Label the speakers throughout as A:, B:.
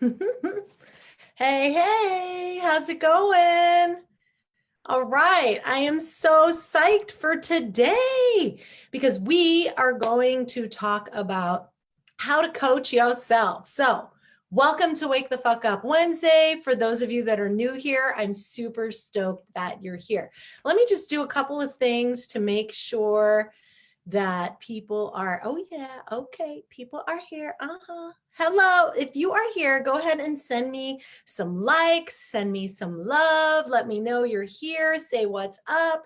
A: Hey, hey, how's it going? All right, I am so psyched for today because we are going to talk about how to coach yourself. So, welcome to Wake the Fuck Up Wednesday. For those of you that are new here, I'm super stoked that you're here. Let me just do a couple of things to make sure that people are, oh yeah, okay, people are here. Hello, if you are here, go ahead and send me some likes, send me some love, let me know you're here, say what's up.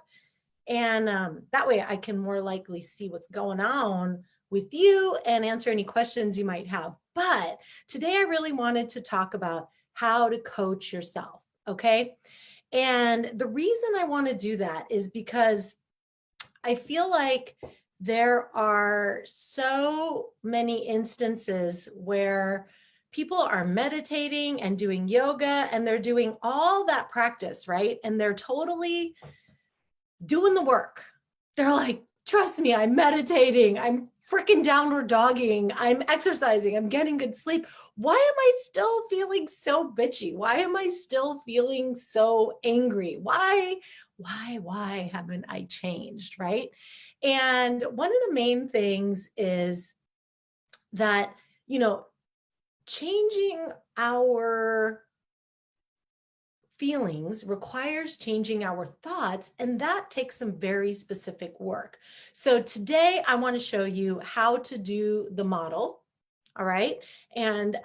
A: And that way I can more likely see what's going on with you and answer any questions you might have. But today I really wanted to talk about how to coach yourself, okay? And the reason I want to do that is because I feel like there are so many instances where people are meditating and doing yoga and they're doing all that practice, right? And they're totally doing the work. They're like, trust me, I'm meditating, I'm freaking downward dogging, I'm exercising, I'm getting good sleep. Why am I still feeling so bitchy? Why am I still feeling so angry? Why haven't I changed, right? And one of the main things is that, changing our feelings requires changing our thoughts, and that takes some very specific work. So today I want to show you how to do the model. All right. And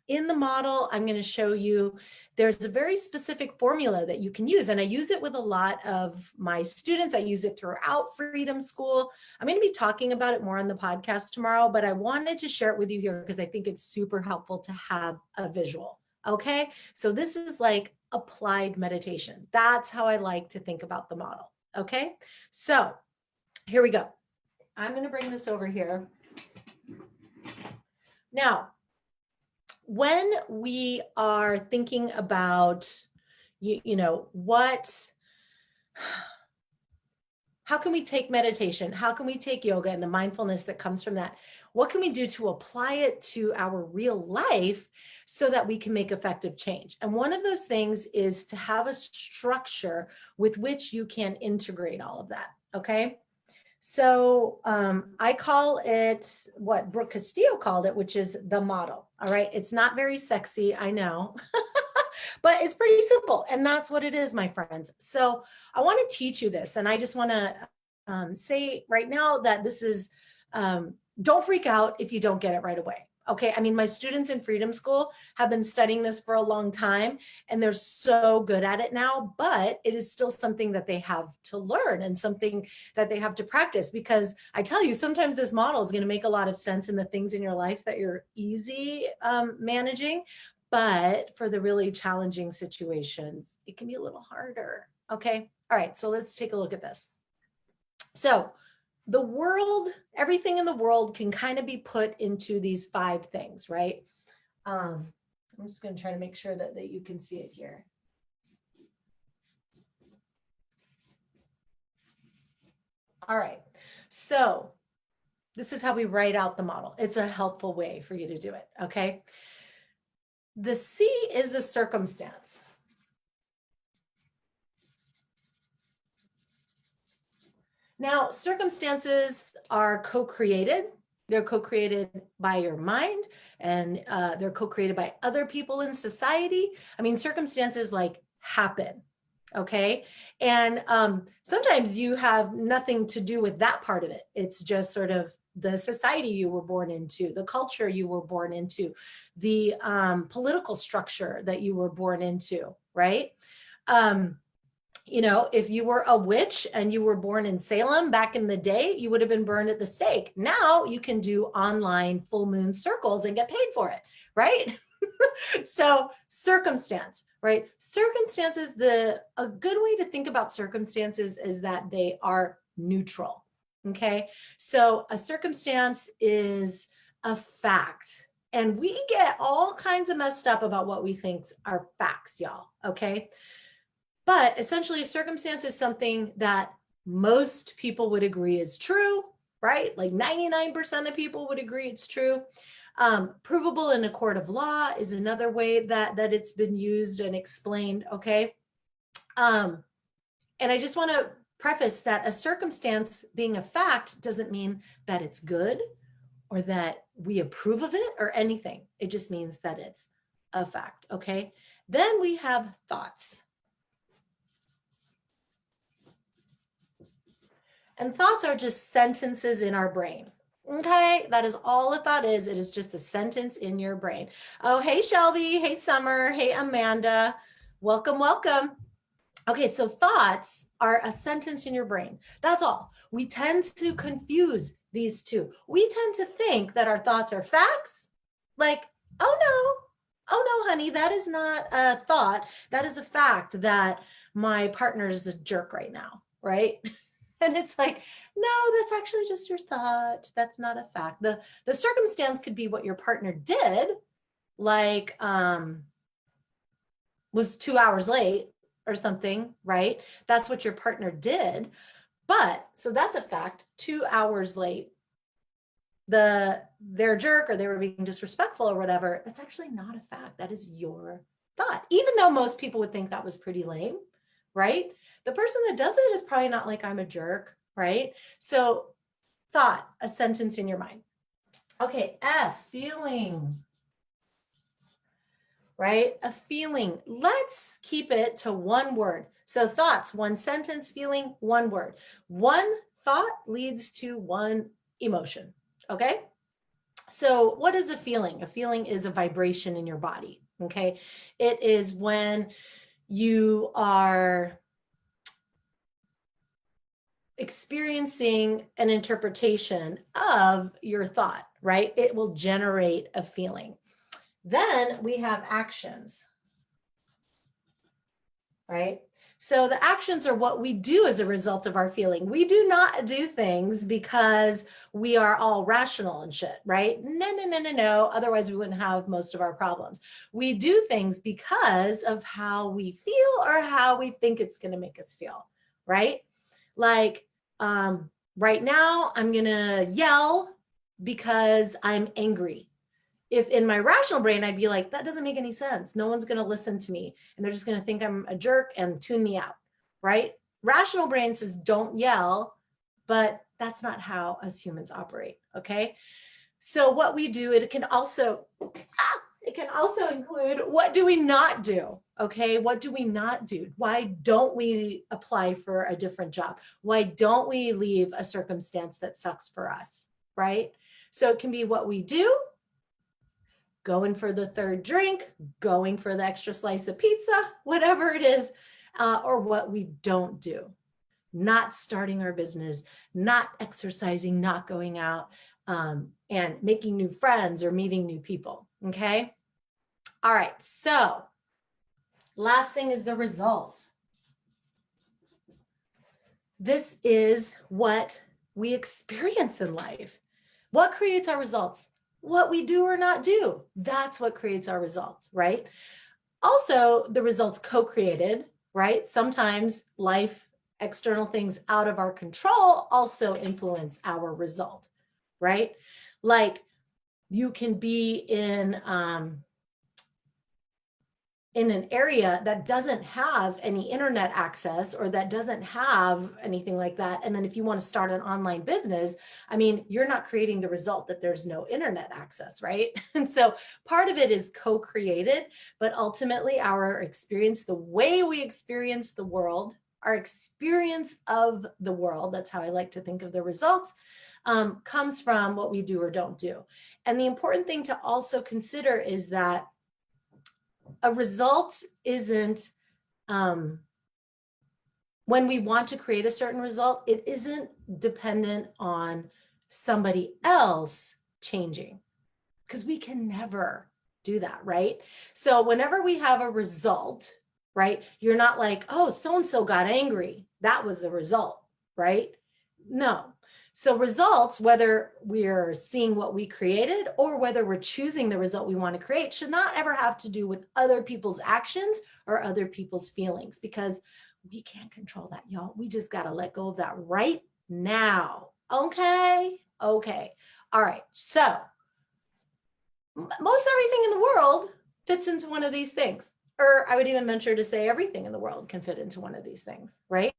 A: in the model, I'm going to show you there's a very specific formula that you can use. And I use it with a lot of my students. I use it throughout Freedom School. I'm going to be talking about it more on the podcast tomorrow, but I wanted to share it with you here because I think it's super helpful to have a visual. Okay. So this is like applied meditation. That's how I like to think about the model. Okay. So here we go. I'm going to bring this over here. Now, when we are thinking about, how can we take meditation? How can we take yoga and the mindfulness that comes from that? What can we do to apply it to our real life so that we can make effective change? And one of those things is to have a structure with which you can integrate all of that, okay? So I call it what Brooke Castillo called it, which is the model. All right. It's not very sexy, I know, but it's pretty simple. And that's what it is, my friends. So I want to teach you this. And I just want to say right now that this is, don't freak out if you don't get it right away. Okay. I mean, my students in Freedom School have been studying this for a long time and they're so good at it now, but it is still something that they have to learn and something that they have to practice, because I tell you, sometimes this model is going to make a lot of sense in the things in your life that you're easy managing, but for the really challenging situations, it can be a little harder. Okay. All right. So let's take a look at this. So the world, everything in the world can kind of be put into these 5 things, right? I'm just going to try to make sure that you can see it here. All right. So this is how we write out the model. It's a helpful way for you to do it. Okay. The C is the circumstance. Now, circumstances are co-created. They're co-created by your mind, and they're co-created by other people in society. I mean, circumstances like happen, okay? And sometimes you have nothing to do with that part of it. It's just sort of the society you were born into, the culture you were born into, the political structure that you were born into, right? If you were a witch and you were born in Salem back in the day, you would have been burned at the stake. Now you can do online full moon circles and get paid for it, right? So circumstance, right? Circumstances, a good way to think about circumstances is that they are neutral, okay? So a circumstance is a fact. And we get all kinds of messed up about what we think are facts, y'all, okay? But essentially, a circumstance is something that most people would agree is true, right? Like 99% of people would agree it's true. Provable in a court of law is another way that it's been used and explained, okay? And I just want to preface that a circumstance being a fact doesn't mean that it's good or that we approve of it or anything. It just means that it's a fact, okay? Then we have thoughts. And thoughts are just sentences in our brain. Okay, that is all a thought is. It is just a sentence in your brain. Oh, hey, Shelby. Hey, Summer. Hey, Amanda. Welcome, welcome. Okay, so thoughts are a sentence in your brain. That's all. We tend to confuse these two. We tend to think that our thoughts are facts. Like, oh no, honey, that is not a thought. That is a fact that my partner is a jerk right now, right? And it's like, no, that's actually just your thought. That's not a fact. The circumstance could be what your partner did, like was 2 hours late or something, right? That's what your partner did. But so that's a fact, 2 hours late. They're a jerk or they were being disrespectful or whatever. That's actually not a fact. That is your thought. Even though most people would think that was pretty lame, right? The person that does it is probably not like, I'm a jerk, right? So thought, a sentence in your mind. Okay, F, feeling, right? A feeling. Let's keep it to one word. So thoughts, one sentence, feeling, one word. One thought leads to one emotion, okay? So what is a feeling? A feeling is a vibration in your body, okay? It is when you are experiencing an interpretation of your thought, right? It will generate a feeling. Then we have actions, right? So the actions are what we do as a result of our feeling. We do not do things because we are all rational and shit, right? No. Otherwise, we wouldn't have most of our problems. We do things because of how we feel or how we think it's going to make us feel, right? Like right now, I'm going to yell because I'm angry. If in my rational brain, I'd be like, that doesn't make any sense. No one's going to listen to me. And they're just going to think I'm a jerk and tune me out, right? Rational brain says, don't yell, but that's not how us humans operate, okay? So what we do, it can also include, what do we not do? Okay, what do we not do? Why don't we apply for a different job? Why don't we leave a circumstance that sucks for us, right? So it can be what we do, going for the third drink, going for the extra slice of pizza, whatever it is, or what we don't do. Not starting our business, not exercising, not going out and making new friends or meeting new people, okay? All right, so last thing is the result. This is what we experience in life. What creates our results? What we do or not do. That's what creates our results, right? Also, the results co-created, right? Sometimes life, external things out of our control also influence our result, right? Like you can be in an area that doesn't have any internet access or that doesn't have anything like that. And then if you want to start an online business, I mean, you're not creating the result that there's no internet access, right? And so part of it is co-created, but ultimately our experience, the way we experience the world, our experience of the world, that's how I like to think of the results, comes from what we do or don't do. And the important thing to also consider is that a result isn't, when we want to create a certain result, it isn't dependent on somebody else changing, because we can never do that, right? So whenever we have a result, right, you're not like, oh, so-and-so got angry. That was the result, right? No. So results, whether we're seeing what we created or whether we're choosing the result we want to create, should not ever have to do with other people's actions or other people's feelings, because we can't control that, y'all. We just got to let go of that right now. Okay. Okay. All right. So most everything in the world fits into one of these things. Or I would even venture to say everything in the world can fit into one of these things, right?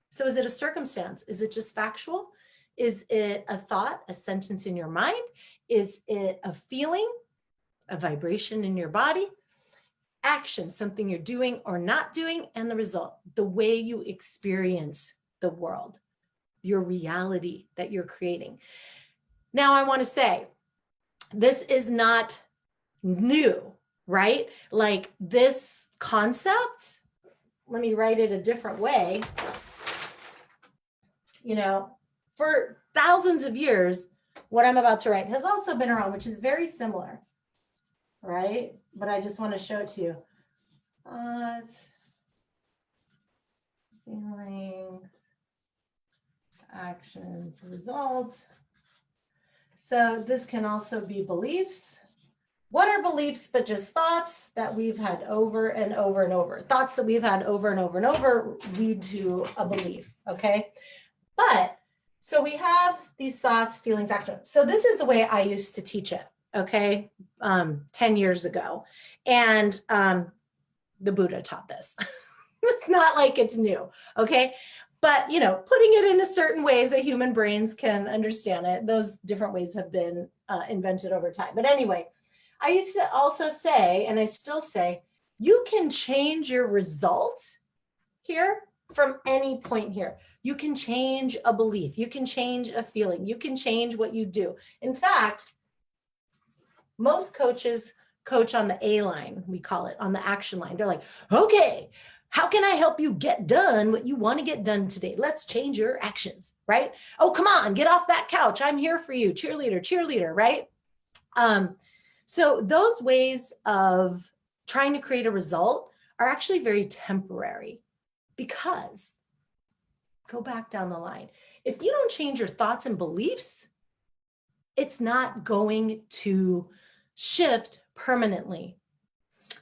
A: So is it a circumstance? Is it just factual? Is it a thought, a sentence in your mind? Is it a feeling, a vibration in your body? Action, something you're doing or not doing, and the result, the way you experience the world, your reality that you're creating. Now, I want to say, this is not new, right? Like this concept, let me write it a different way. You know, for thousands of years, what I'm about to write has also been around, which is very similar, right? But I just want to show it to you. Thoughts, feelings, actions, results. So this can also be beliefs. What are beliefs but just thoughts that we've had over and over and over? Thoughts that we've had over and over and over lead to a belief, okay? But so we have these thoughts, feelings, actions. So this is the way I used to teach it, okay, 10 years ago. And the Buddha taught this. It's not like it's new, okay? But, you know, putting it into certain ways that human brains can understand it, those different ways have been invented over time. But anyway, I used to also say, and I still say, you can change your result here from any point here. You can change a belief. You can change a feeling. You can change what you do. In fact, most coaches coach on the A line, we call it, on the action line. They're like, okay, how can I help you get done what you want to get done today? Let's change your actions, right? Oh, come on, get off that couch. I'm here for you. Cheerleader, cheerleader, right? So those ways of trying to create a result are actually very temporary because, go back down the line, if you don't change your thoughts and beliefs, it's not going to shift permanently.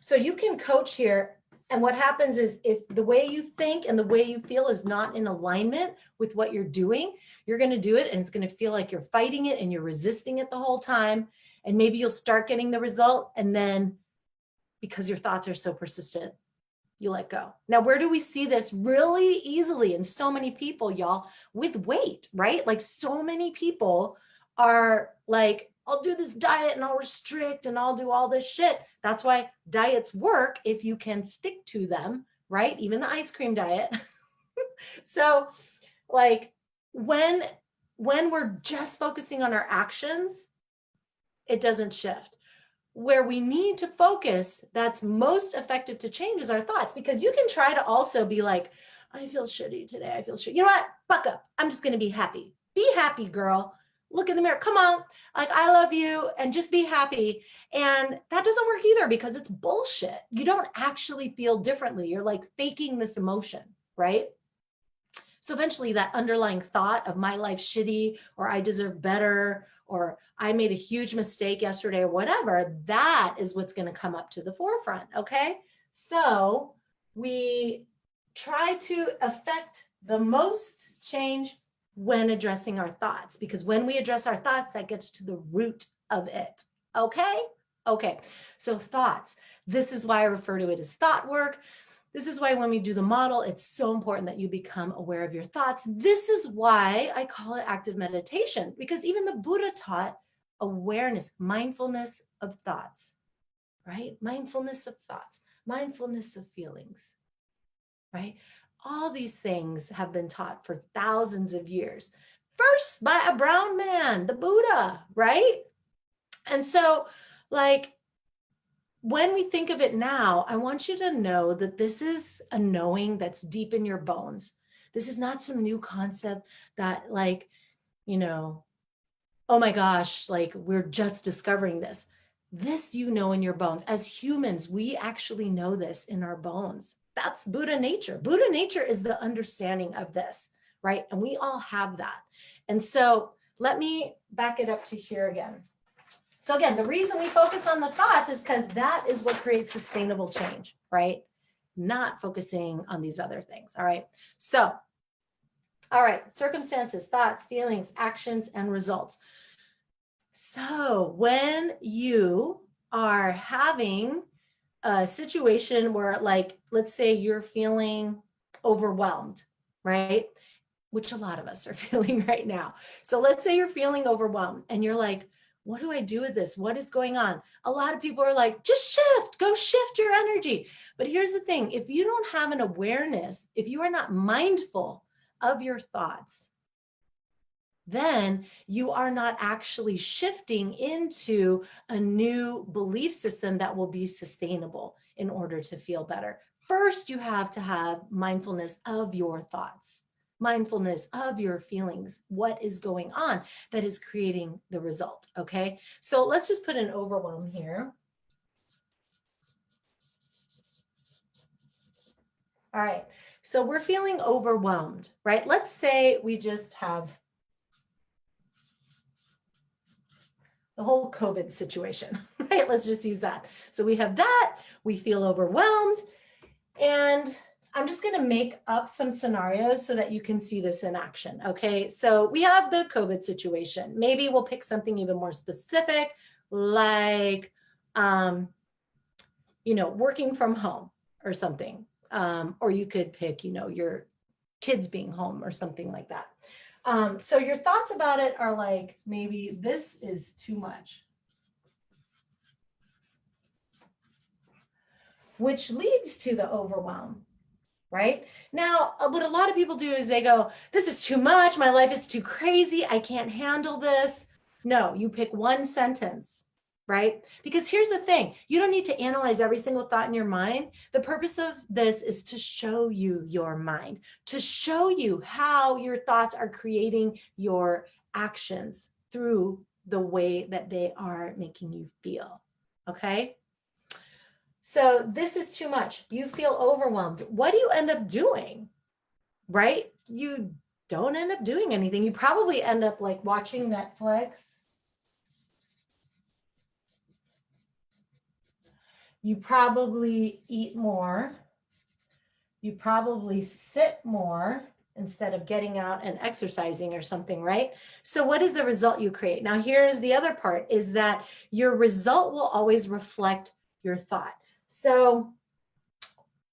A: So you can coach here. And what happens is if the way you think and the way you feel is not in alignment with what you're doing, you're going to do it and it's going to feel like you're fighting it and you're resisting it the whole time. And maybe you'll start getting the result. And then because your thoughts are so persistent, you let go. Now, where do we see this really easily in so many people, y'all, with weight, right? Like so many people are like, I'll do this diet and I'll restrict and I'll do all this shit. That's why diets work if you can stick to them, right? Even the ice cream diet. So like when we're just focusing on our actions, it doesn't shift. Where we need to focus that's most effective to change is our thoughts, because you can try to also be like, I feel shitty today. I feel shitty. You know what? Buck up. I'm just going to be happy. Be happy, girl. Look in the mirror. Come on. Like, I love you and just be happy. And that doesn't work either because it's bullshit. You don't actually feel differently. You're like faking this emotion, right? So eventually that underlying thought of my life's shitty or I deserve better or I made a huge mistake yesterday or whatever, that is what's going to come up to the forefront. Okay. So we try to affect the most change when addressing our thoughts, because when we address our thoughts, that gets to the root of it. Okay. Okay. So thoughts, this is why I refer to it as thought work. This is why when we do the model, it's so important that you become aware of your thoughts. This is why I call it active meditation, because even the Buddha taught awareness, mindfulness of thoughts, right? Mindfulness of thoughts, mindfulness of feelings, right? All these things have been taught for thousands of years. First by a brown man, the Buddha, right? And so like, when we think of it now, I want you to know that this is a knowing that's deep in your bones. This is not some new concept that like, you know, oh my gosh, like we're just discovering this. This you know in your bones. As humans, we actually know this in our bones. That's Buddha nature. Buddha nature is the understanding of this, right? And we all have that. And so let me back it up to here again. So again, the reason we focus on the thoughts is because that is what creates sustainable change, right? Not focusing on these other things, all right? So, all right, circumstances, thoughts, feelings, actions, and results. So when you are having a situation where, like, let's say you're feeling overwhelmed, right? Which a lot of us are feeling right now. So let's say you're feeling overwhelmed and you're like, what do I do with this? What is going on? A lot of people are like, just shift, go shift your energy. But here's the thing, if you don't have an awareness, if you are not mindful of your thoughts, then you are not actually shifting into a new belief system that will be sustainable in order to feel better. First, you have to have mindfulness of your thoughts, mindfulness of your feelings, what is going on that is creating the result, okay? So let's just put an overwhelm here. All right, so we're feeling overwhelmed, right? Let's say we just have the whole COVID situation, right? Let's just use that. So we have that, we feel overwhelmed, and I'm just gonna make up some scenarios so that you can see this in action, okay? So we have the COVID situation. Maybe we'll pick something even more specific, like, working from home or something. Or you could pick, your kids being home or something like that. So your thoughts about it are like, maybe this is too much, which leads to the overwhelm, right? Now, what a lot of people do is they go, this is too much. My life is too crazy. I can't handle this. No, you pick one sentence, right? Because here's the thing, you don't need to analyze every single thought in your mind. The purpose of this is to show you your mind, to show you how your thoughts are creating your actions through the way that they are making you feel, okay? So this is too much. You feel overwhelmed. What do you end up doing, right? You don't end up doing anything. You probably end up like watching Netflix. You probably eat more. You probably sit more instead of getting out and exercising or something, right? So what is the result you create? Now, here's the other part, is that your result will always reflect your thought. So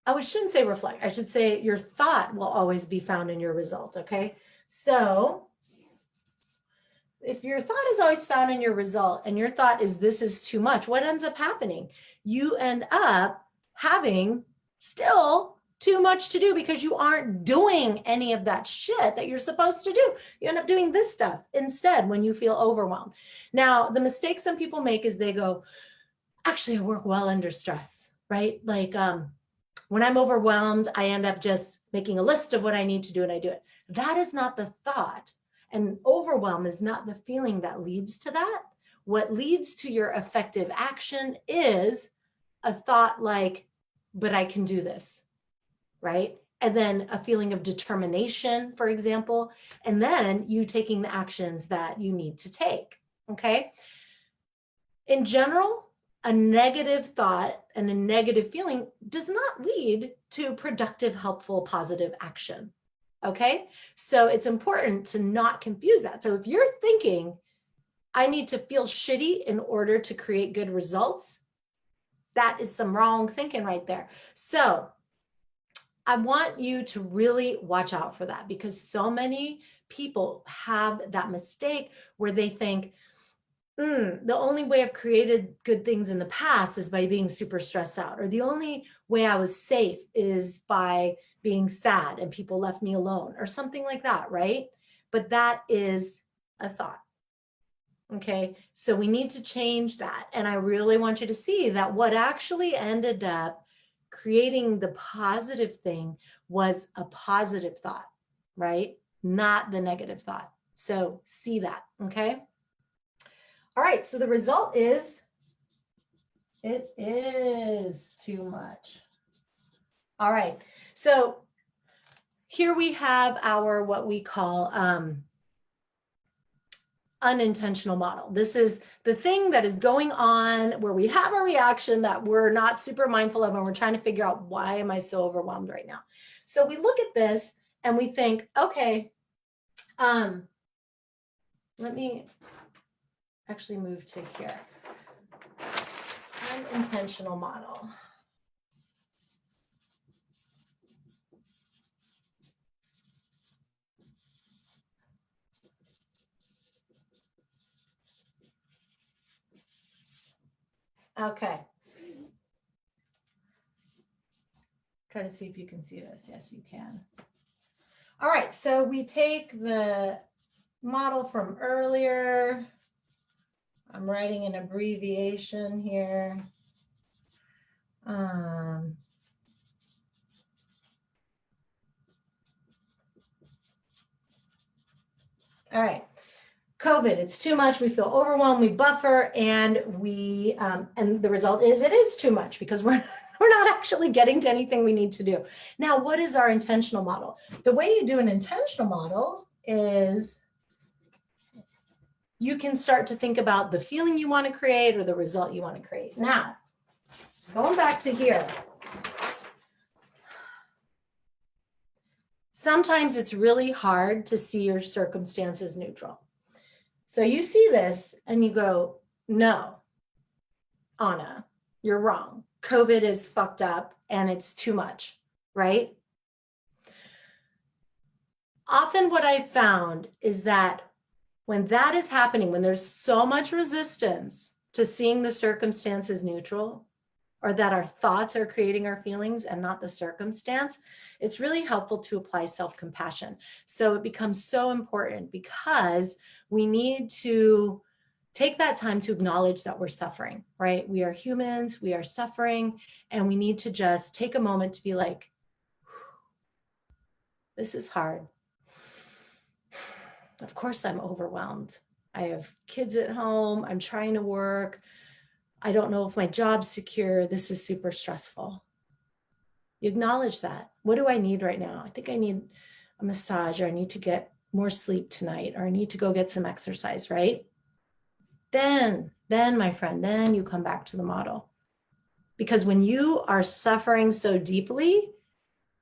A: I shouldn't say reflect, I should say your thought will always be found in your result, okay? So if your thought is always found in your result and your thought is this is too much, what ends up happening? You end up having still too much to do because you aren't doing any of that shit that you're supposed to do. You end up doing this stuff instead when you feel overwhelmed. Now, the mistake some people make is they go, actually, I work well under stress, right? Like, when I'm overwhelmed, I end up just making a list of what I need to do and I do it. That is not the thought. And overwhelm is not the feeling that leads to that. What leads to your effective action is a thought like, but I can do this, right? And then a feeling of determination, for example, and then you taking the actions that you need to take, okay? In general, a negative thought and a negative feeling does not lead to productive, helpful, positive action. Okay, so it's important to not confuse that. So if you're thinking, I need to feel shitty in order to create good results, that is some wrong thinking right there. So I want you to really watch out for that, because so many people have that mistake where they think, the only way I've created good things in the past is by being super stressed out, or the only way I was safe is by being sad and people left me alone, or something like that, right? But that is a thought. Okay, so we need to change that. And I really want you to see that what actually ended up creating the positive thing was a positive thought, right? Not the negative thought. So see that, okay? All right, so the result is, it is too much. All right, so here we have our, what we call unintentional model. This is the thing that is going on where we have a reaction that we're not super mindful of, and we're trying to figure out, why am I so overwhelmed right now? So we look at this and we think, okay, let me actually move to here. Unintentional model. Okay. Try to see if you can see this. Yes, you can. All right, so we take the model from earlier. I'm writing an abbreviation here. All right. COVID, it's too much. We feel overwhelmed, we buffer, and and the result is it is too much because we're not actually getting to anything we need to do. Now, what is our intentional model? The way you do an intentional model is you can start to think about the feeling you want to create or the result you want to create. Now, going back to here, sometimes it's really hard to see your circumstances neutral. So you see this and you go, no, Anna, you're wrong. COVID is fucked up and it's too much, right? Often what I've found is that when that is happening, when there's so much resistance to seeing the circumstances neutral, or that our thoughts are creating our feelings and not the circumstance, it's really helpful to apply self-compassion. So it becomes so important because we need to take that time to acknowledge that we're suffering, right? We are humans, we are suffering, and we need to just take a moment to be like, this is hard. Of course I'm overwhelmed. I have kids at home, I'm trying to work. I don't know if my job's secure. This is super stressful. You acknowledge that. What do I need right now? I think I need a massage, or I need to get more sleep tonight, or I need to go get some exercise, right? Then my friend, then you come back to the model. Because when you are suffering so deeply,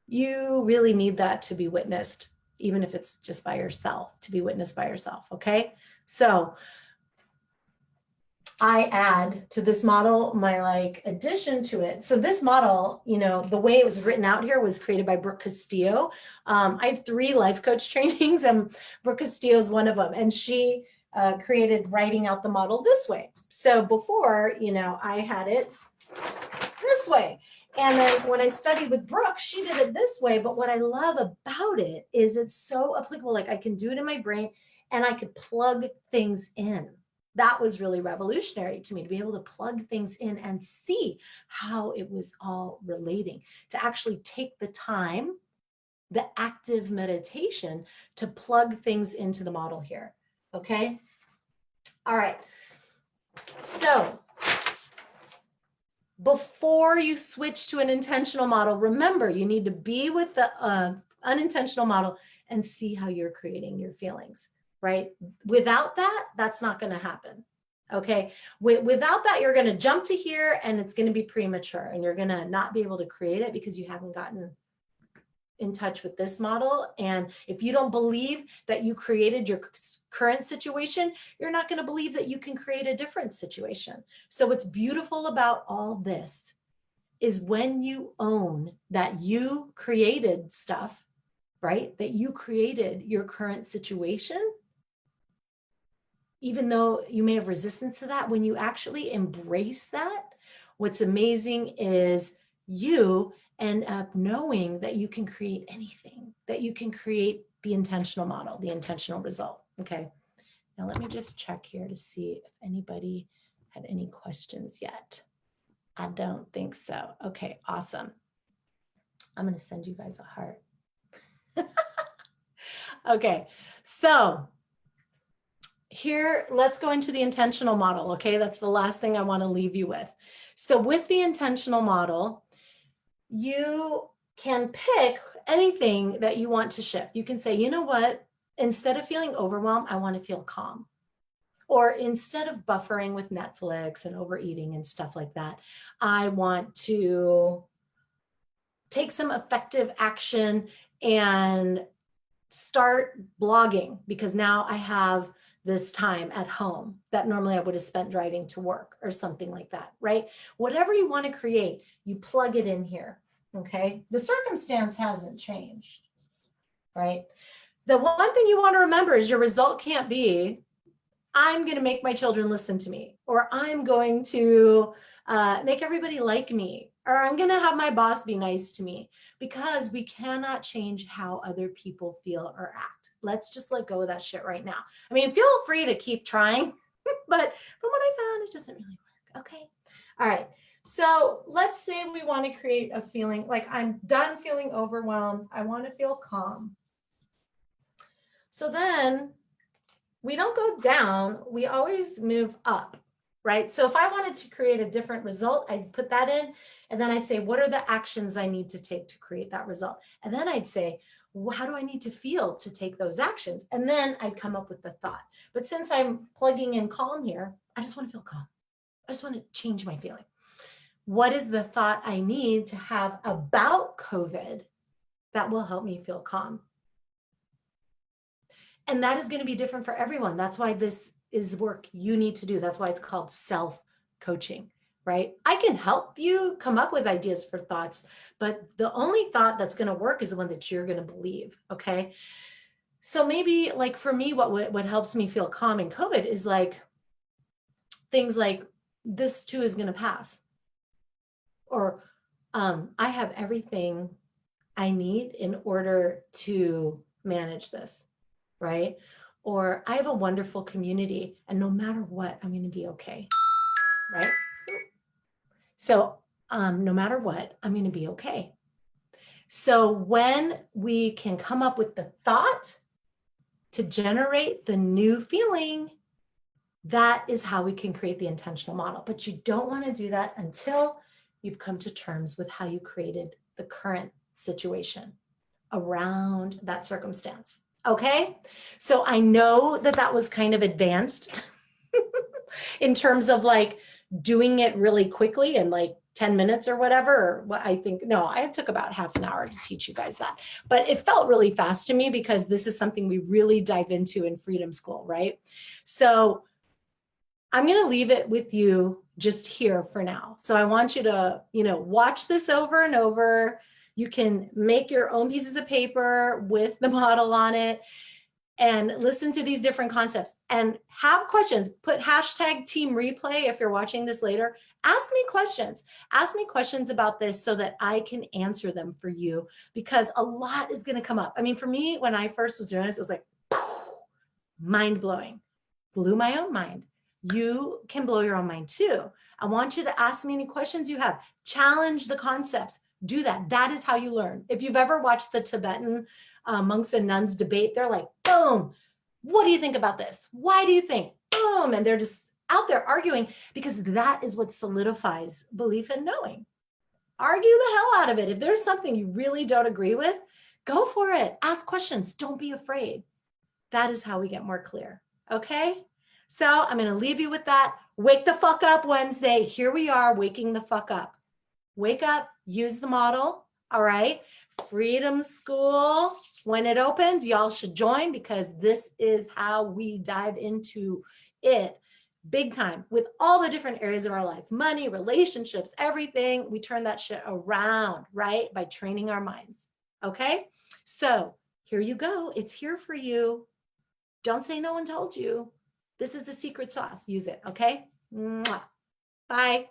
A: you really need that to be witnessed, even if it's just by yourself, to be witnessed by yourself, okay? So I add to this model my addition to it. So this model, the way it was written out here was created by Brooke Castillo. I have 3 life coach trainings and Brooke Castillo is one of them. And she created writing out the model this way. So before, I had it this way. And then when I studied with Brooke, she did it this way. But what I love about it is it's so applicable. Like I can do it in my brain and I could plug things in. That was really revolutionary to me, to be able to plug things in and see how it was all relating, to actually take the time, the active meditation to plug things into the model here. Okay. All right. So before you switch to an intentional model, remember, you need to be with the unintentional model and see how you're creating your feelings, right? Without that, that's not going to happen. Okay. Without that, you're going to jump to here and it's going to be premature and you're going to not be able to create it because you haven't gotten in touch with this model. And if you don't believe that you created your current situation, you're not going to believe that you can create a different situation. So what's beautiful about all this is when you own that you created stuff, right? That you created your current situation, even though you may have resistance to that, when you actually embrace that, what's amazing is you end up knowing that you can create anything, that you can create the intentional model, the intentional result. Okay. Now let me just check here to see if anybody had any questions yet. I don't think so. Okay, awesome. I'm going to send you guys a heart. Okay, so here, let's go into the intentional model. Okay, that's the last thing I want to leave you with. So with the intentional model, you can pick anything that you want to shift. You can say, you know what, instead of feeling overwhelmed, I want to feel calm. Or instead of buffering with Netflix and overeating and stuff like that, I want to take some effective action and start blogging because now I have this time at home that normally I would have spent driving to work or something like that, right? Whatever you want to create, you plug it in here, okay? The circumstance hasn't changed, right? The one thing you want to remember is your result can't be, I'm going to make my children listen to me, or I'm going to make everybody like me, or I'm going to have my boss be nice to me, because we cannot change how other people feel or act. Let's just let go of that shit right now. I mean, feel free to keep trying, but from what I found, it doesn't really work. Okay. All right. So let's say we want to create a feeling like I'm done feeling overwhelmed. I want to feel calm. So then we don't go down, we always move up, right? So if I wanted to create a different result, I'd put that in, and then I'd say, what are the actions I need to take to create that result? And then I'd say, well, how do I need to feel to take those actions? And then I'd come up with the thought. But since I'm plugging in calm here, I just want to feel calm. I just want to change my feeling. What is the thought I need to have about COVID that will help me feel calm? And that is going to be different for everyone. That's why this is work you need to do. That's why it's called self-coaching, right? I can help you come up with ideas for thoughts, but the only thought that's going to work is the one that you're going to believe, okay? So maybe like for me, what helps me feel calm in COVID is like things like, this too is going to pass. Or I have everything I need in order to manage this. Right? Or I have a wonderful community, and no matter what, I'm going to be okay. Right? So no matter what, I'm going to be okay. So when we can come up with the thought to generate the new feeling, that is how we can create the intentional model. But you don't want to do that until you've come to terms with how you created the current situation around that circumstance. Okay, so I know that that was kind of advanced in terms of like doing it really quickly in like 10 minutes or whatever. Or what I think, no, I took about half an hour to teach you guys that, but it felt really fast to me because this is something we really dive into in Freedom School, right? So I'm going to leave it with you just here for now. So I want you to, watch this over and over. You can make your own pieces of paper with the model on it and listen to these different concepts and have questions. Put hashtag team replay if you're watching this later. Ask me questions. Ask me questions about this so that I can answer them for you, because a lot is going to come up. I mean, for me, when I first was doing this, it was like mind blowing, blew my own mind. You can blow your own mind too. I want you to ask me any questions you have. Challenge the concepts. Do that. That is how you learn. If you've ever watched the Tibetan monks and nuns debate, they're like, boom, what do you think about this? Why do you think? Boom. And they're just out there arguing, because that is what solidifies belief and knowing. Argue the hell out of it. If there's something you really don't agree with, go for it. Ask questions. Don't be afraid. That is how we get more clear. Okay? So I'm going to leave you with that. Wake the fuck up Wednesday. Here we are, waking the fuck up. Wake up, use the model. All right. Freedom School, when it opens, y'all should join, because this is how we dive into it big time with all the different areas of our life, money, relationships, everything. We turn that shit around, right? By training our minds. Okay. So here you go. It's here for you. Don't say no one told you. This is the secret sauce. Use it. Okay. Mwah. Bye.